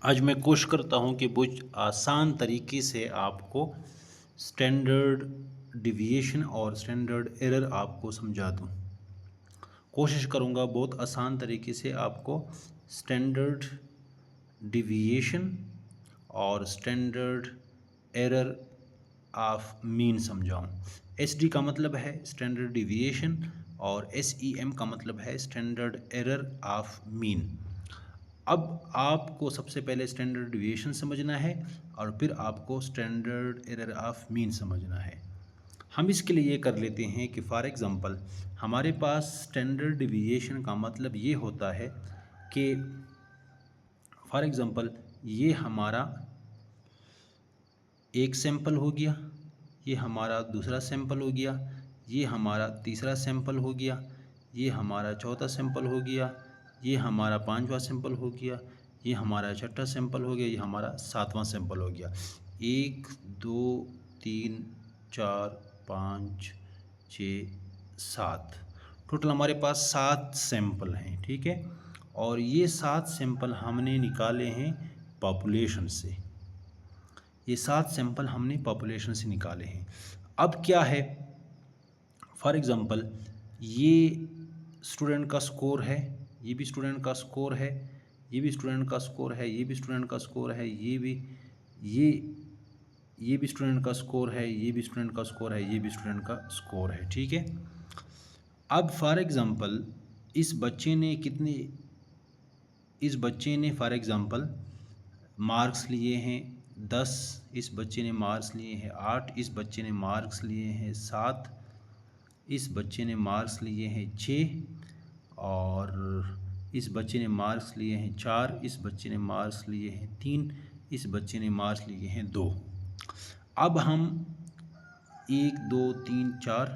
आज मैं कोशिश करता हूँ कि कुछ आसान तरीके से आपको स्टैंडर्ड डिविएशन और स्टैंडर्ड एरर आपको समझा दूँ। कोशिश करूँगा बहुत आसान तरीके से आपको स्टैंडर्ड डिविएशन और स्टैंडर्ड एरर ऑफ मीन समझाऊँ। एसडी का मतलब है स्टैंडर्ड डिविएशन और एसईएम का मतलब है स्टैंडर्ड एरर ऑफ मीन। अब आपको सबसे पहले स्टैंडर्ड डिविएशन समझना है और फिर आपको स्टैंडर्ड एरर ऑफ मीन समझना है। हम इसके लिए ये कर लेते हैं कि फॉर एग्ज़ाम्पल हमारे पास स्टैंडर्ड डिविएशन का मतलब ये होता है कि फॉर एग्ज़ाम्पल ये हमारा एक सैंपल हो गया, ये हमारा दूसरा सैंपल हो गया, ये हमारा तीसरा सैंपल हो गया, ये हमारा चौथा सैंपल हो गया, ये हमारा पांचवा सैंपल हो गया, ये हमारा छठा सैंपल हो गया, ये हमारा सातवां सैंपल हो गया। 1 2 3 4 5 6 7 टोटल हमारे पास 7 सैंपल हैं, ठीक है। और ये 7 सैंपल हमने निकाले हैं पॉपुलेशन से। ये 7 सैंपल हमने पॉपुलेशन से निकाले हैं। अब क्या है, फॉर एग्ज़ाम्पल ये स्टूडेंट का स्कोर है, ये भी स्टूडेंट का स्कोर है, ये भी स्टूडेंट का स्कोर है, ये भी स्टूडेंट का स्कोर है, ये ये भी स्टूडेंट का स्कोर है, ये भी स्टूडेंट का स्कोर है, ये भी स्टूडेंट का स्कोर है, ठीक है। अब फॉर एग्ज़ाम्पल इस बच्चे ने फॉर एग्ज़ाम्पल मार्क्स लिए हैं 10, इस बच्चे ने मार्क्स लिए हैं 8, इस बच्चे ने मार्क्स लिए हैं 7, इस बच्चे ने मार्क्स लिए हैं 6 और इस बच्चे ने मार्क्स लिए हैं 4, इस बच्चे ने मार्क्स लिए हैं 3, इस बच्चे ने मार्क्स लिए हैं 2। अब हम 1 2 3 4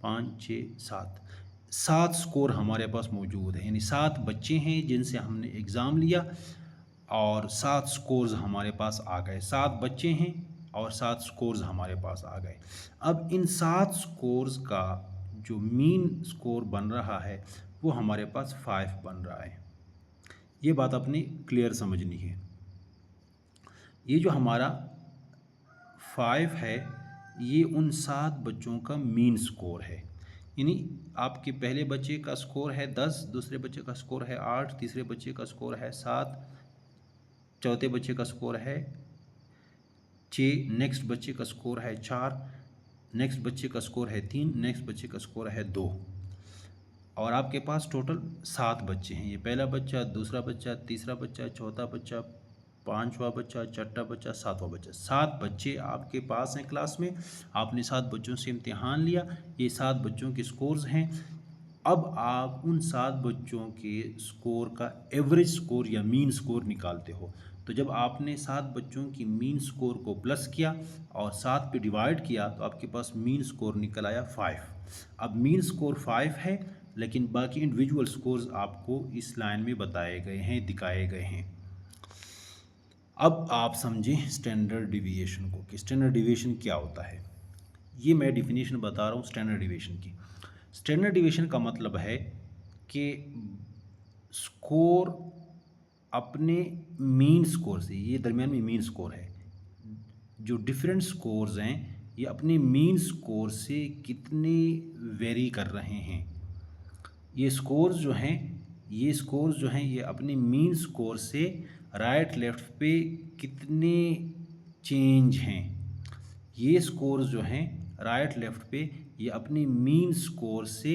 5 6 7 स्कोर हमारे पास मौजूद है, यानी 7 बच्चे हैं जिनसे हमने एग्ज़ाम लिया और 7 स्कोर्स हमारे पास आ गए। 7 बच्चे हैं और 7 स्कोर्स हमारे पास आ गए। अब इन 7 स्कोर्स का जो मीन स्कोर बन रहा है वो हमारे पास 5 बन रहा है। ये बात अपने क्लियर समझनी है। ये जो हमारा 5 है ये उन 7 बच्चों का मीन स्कोर है, यानी आपके पहले बच्चे का स्कोर है 10, दूसरे बच्चे का स्कोर है 8, तीसरे बच्चे का स्कोर है 7, चौथे बच्चे का स्कोर है 6, नेक्स्ट बच्चे का स्कोर है 4, नेक्स्ट बच्चे का स्कोर है 3, नेक्स्ट बच्चे का स्कोर है 2 और आपके पास टोटल 7 बच्चे हैं। ये पहला बच्चा, दूसरा बच्चा, तीसरा बच्चा, चौथा बच्चा, पांचवा बच्चा, छठा बच्चा, सातवां बच्चा। 7 बच्चे आपके पास हैं क्लास में। आपने 7 बच्चों से इम्तिहान लिया, ये 7 बच्चों के स्कोर्स हैं। अब आप उन 7 बच्चों के स्कोर का एवरेज स्कोर या मीन स्कोर निकालते हो। तो जब आपने 7 बच्चों की मीन स्कोर को प्लस किया और 7 पे डिवाइड किया तो आपके पास मीन स्कोर निकल आया 5। अब मीन स्कोर 5 है लेकिन बाकी इंडिविजुअल स्कोर्स आपको इस लाइन में बताए गए हैं, दिखाए गए हैं। अब आप समझें स्टैंडर्ड डिविएशन को कि स्टैंडर्ड डिविएशन क्या होता है। ये मैं डिफिनीशन बता रहा हूँ स्टैंडर्ड डिविएशन की। स्टैंडर्ड डिविएशन का मतलब है कि स्कोर अपने मीन स्कोर से, ये दरमियान में मीन स्कोर है, जो डिफरेंट स्कोर्स हैं ये अपने मीन स्कोर से कितने वेरी कर रहे हैं। ये स्कोर्स जो हैं ये अपने मीन स्कोर से राइट लेफ़्ट पे कितने चेंज हैं। ये स्कोर्स जो हैं राइट लेफ़्ट पे ये अपने मीन स्कोर से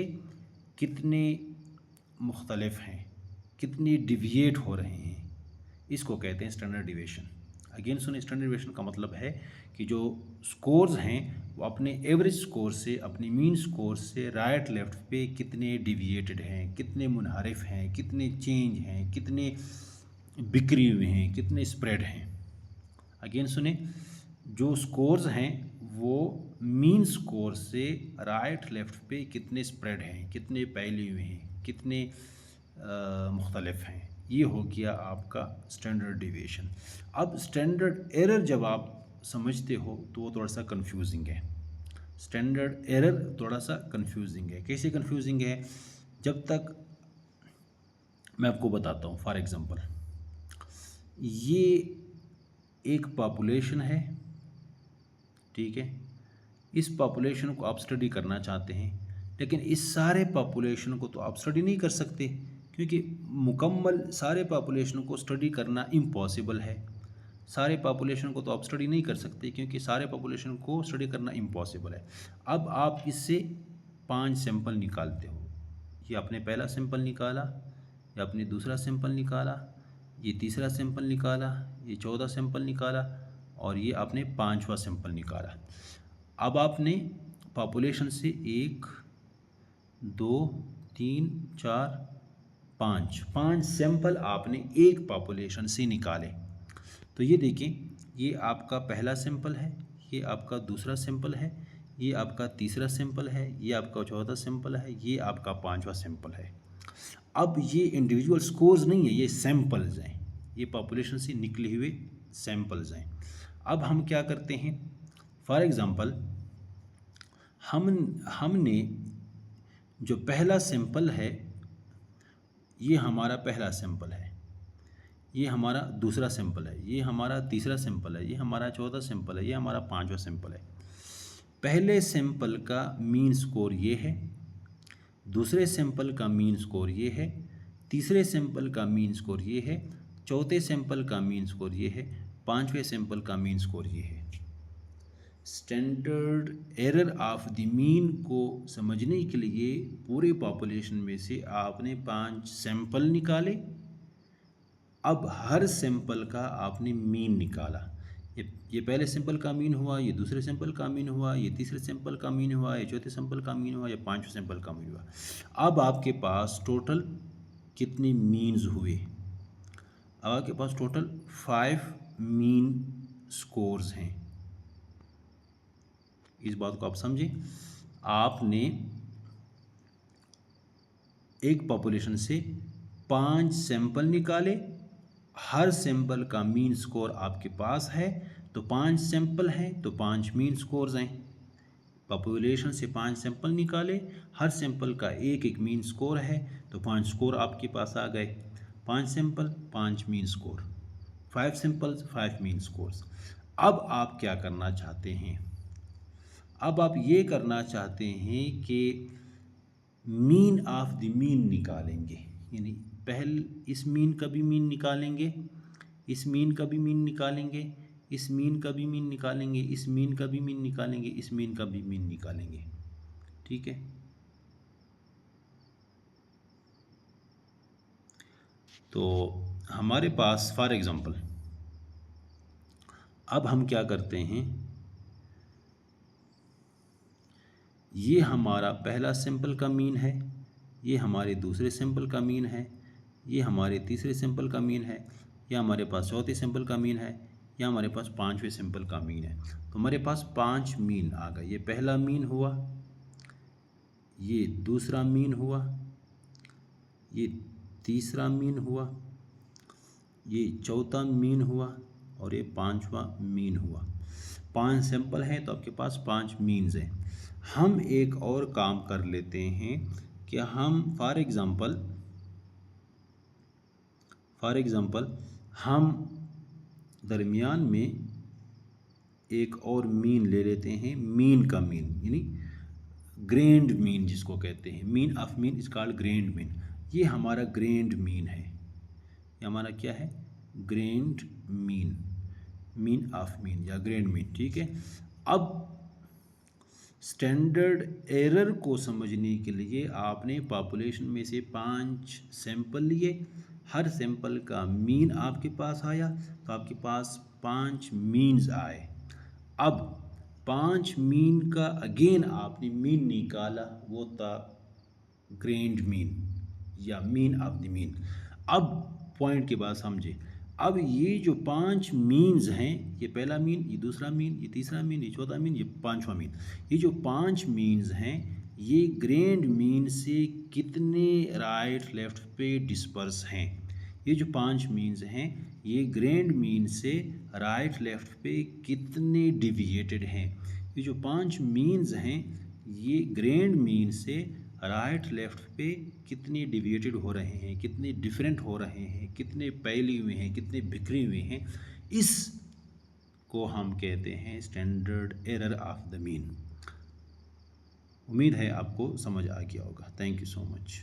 कितने मुख्तलिफ हैं, कितने डिविएट हो रहे हैं, इसको कहते हैं स्टैंडर्ड डिविएशन। अगेन सुनिए, स्टैंडर्ड डिविएशन का मतलब है कि जो स्कोर्स हैं वो अपने एवरेज स्कोर से, अपने मीन स्कोर से राइट लेफ़्ट पे कितने डिविएटेड हैं, कितने मुनहरिफ हैं, कितने चेंज हैं, कितने बिखरे हुए हैं, कितने स्प्रेड हैं। अगेन सुने, जो स्कोर्स हैं वो मीन स्कोर से राइट लेफ़्ट पे कितने स्प्रेड हैं, कितने फैले हुए हैं, कितने मुख्तलिफ हैं। ये हो गया आपका स्टैंडर्ड डिविएशन। अब स्टैंडर्ड एरर जब आप समझते हो तो वो थोड़ा सा कंफ्यूजिंग है। स्टैंडर्ड एरर थोड़ा सा कंफ्यूजिंग है। कैसे कंफ्यूजिंग है, जब तक मैं आपको बताता हूँ। फॉर एग्ज़ाम्पल ये एक पॉपुलेशन है, ठीक है। इस पॉपुलेशन को आप स्टडी करना चाहते हैं, लेकिन इस सारे पॉपुलेशन को तो आप स्टडी नहीं कर सकते, क्योंकि मुकम्मल सारे पॉपुलेशन को स्टडी करना इम्पॉसिबल है। सारे पॉपुलेशन को तो आप स्टडी नहीं कर सकते, क्योंकि सारे पॉपुलेशन को स्टडी करना इम्पॉसिबल है। अब आप इससे 5 सैंपल निकालते हो। ये आपने पहला सैंपल निकाला, ये आपने दूसरा सैंपल निकाला, ये तीसरा सैंपल निकाला, ये 14 सैंपल निकाला, और ये आपने 5वां सैंपल निकाला। अब आपने पॉपुलेशन से 1 2 3 4 5 सैंपल आपने एक पॉपुलेशन से निकाले। तो ये देखिए, ये आपका पहला सैंपल है, ये आपका दूसरा सैंपल है, ये आपका तीसरा सैंपल है, ये आपका चौथा सैंपल है, ये आपका 5वां सैंपल है। अब ये इंडिविजुअल स्कोर्स नहीं है, ये सैंपल्स हैं, ये पॉपुलेशन से निकले हुए सैंपल्स हैं। अब हम क्या करते हैं, फॉर एग्ज़ाम्पल हमने जो पहला सैंपल है, ये हमारा पहला सैंपल है, ये हमारा दूसरा सैंपल है, ये हमारा तीसरा सैंपल है, ये हमारा चौथा सैंपल है, ये हमारा 5वां सैंपल है। पहले सैंपल का मीन स्कोर ये है, दूसरे सैंपल का मीन स्कोर ये है, तीसरे सैंपल का मीन स्कोर ये है, चौथे सैंपल का मीन स्कोर ये है, 5वें सैंपल का मीन स्कोर ये है। Standard error of the mean को समझने के लिए पूरे पॉपुलेशन में से आपने 5 सैंपल निकाले। अब हर सैंपल का आपने मीन निकाला। ये पहले सैंपल का मीन हुआ, ये दूसरे सैंपल का मीन हुआ, ये तीसरे सैंपल का मीन हुआ, ये चौथे सैंपल का मीन हुआ, ये 5वें सैंपल का मीन हुआ। अब आपके पास टोटल कितने मीन्स हुए? अब आपके पास टोटल 5 मीन स्कोर्स हैं। इस बात को आप समझें। आपने एक पॉपुलेशन से 5 सैंपल निकाले, हर सैंपल का मीन स्कोर आपके पास है, तो 5 सैंपल हैं तो 5 मीन स्कोर्स हैं। पॉपुलेशन से 5 सैंपल निकाले, हर सैंपल का एक एक मीन स्कोर है, तो 5 स्कोर आपके पास आ गए। 5 sample 5 mean score, 5 samples 5 mean scores. अब आप क्या करना चाहते हैं? अब आप ये करना चाहते हैं कि मीन ऑफ द मीन निकालेंगे, यानी पहले इस मीन का भी मीन निकालेंगे, इस मीन का भी मीन निकालेंगे, इस मीन का भी मीन निकालेंगे, इस मीन का भी मीन निकालेंगे, इस मीन का भी मीन निकालेंगे। ठीक है। तो हमारे पास फॉर एग्ज़ाम्पल अब हम क्या करते हैं, ये हमारा पहला सैंपल का मीन है, ये हमारे दूसरे सैंपल का मीन है, ये हमारे तीसरे सैंपल का मीन है, या हमारे पास चौथे सैंपल का मीन है, या हमारे पास 5वें सैंपल का मीन है। तो हमारे पास 5 मीन आ गए। ये पहला मीन हुआ, ये दूसरा मीन हुआ, ये तीसरा मीन हुआ, ये चौथा मीन हुआ, और ये 5वां मीन हुआ। 5 सैंपल हैं तो आपके पास 5 मीन्स हैं। हम एक और काम कर लेते हैं कि हम फॉर एग्ज़ाम्पल हम दरमियान में एक और मीन ले लेते हैं, मीन का मीन, यानी ग्रैंड मीन जिसको कहते हैं। Mean of mean is called grand mean. ये हमारा ग्रैंड मीन है, ये हमारा क्या है? Grand mean, mean of mean या ग्रैंड मीन। ठीक है। अब स्टैंडर्ड एरर को समझने के लिए आपने पॉपुलेशन में से 5 सैंपल लिए, हर सैंपल का मीन आपके पास आया, तो आपके पास 5 मीन्स आए। अब 5 मीन का अगेन आपने मीन निकाला, वो था ग्रैंड मीन या मीन ऑफ द मीन। अब पॉइंट की बात समझे। अब ये जो 5 मीन्स हैं, ये पहला मीन, ये दूसरा मीन, ये तीसरा मीन, ये चौथा मीन, ये 5वां मीन, ये जो 5 मीन्स हैं, ये ग्रैंड मीन से कितने राइट लेफ्ट पे डिस्पर्स हैं? ये जो 5 मीन्स हैं, ये ग्रैंड मीन से राइट लेफ्ट पे कितने डिविएटेड हैं? ये जो 5 मीन्स हैं, ये ग्रैंड मीन से राइट लेफ्ट पे कितनी डिविएटेड हो रहे हैं, कितने डिफरेंट हो रहे हैं, कितने फैले हुए हैं, कितने बिखरे हुए हैं, इस को हम कहते हैं standard error of the mean. उम्मीद है आपको समझ आ गया होगा। Thank you so much.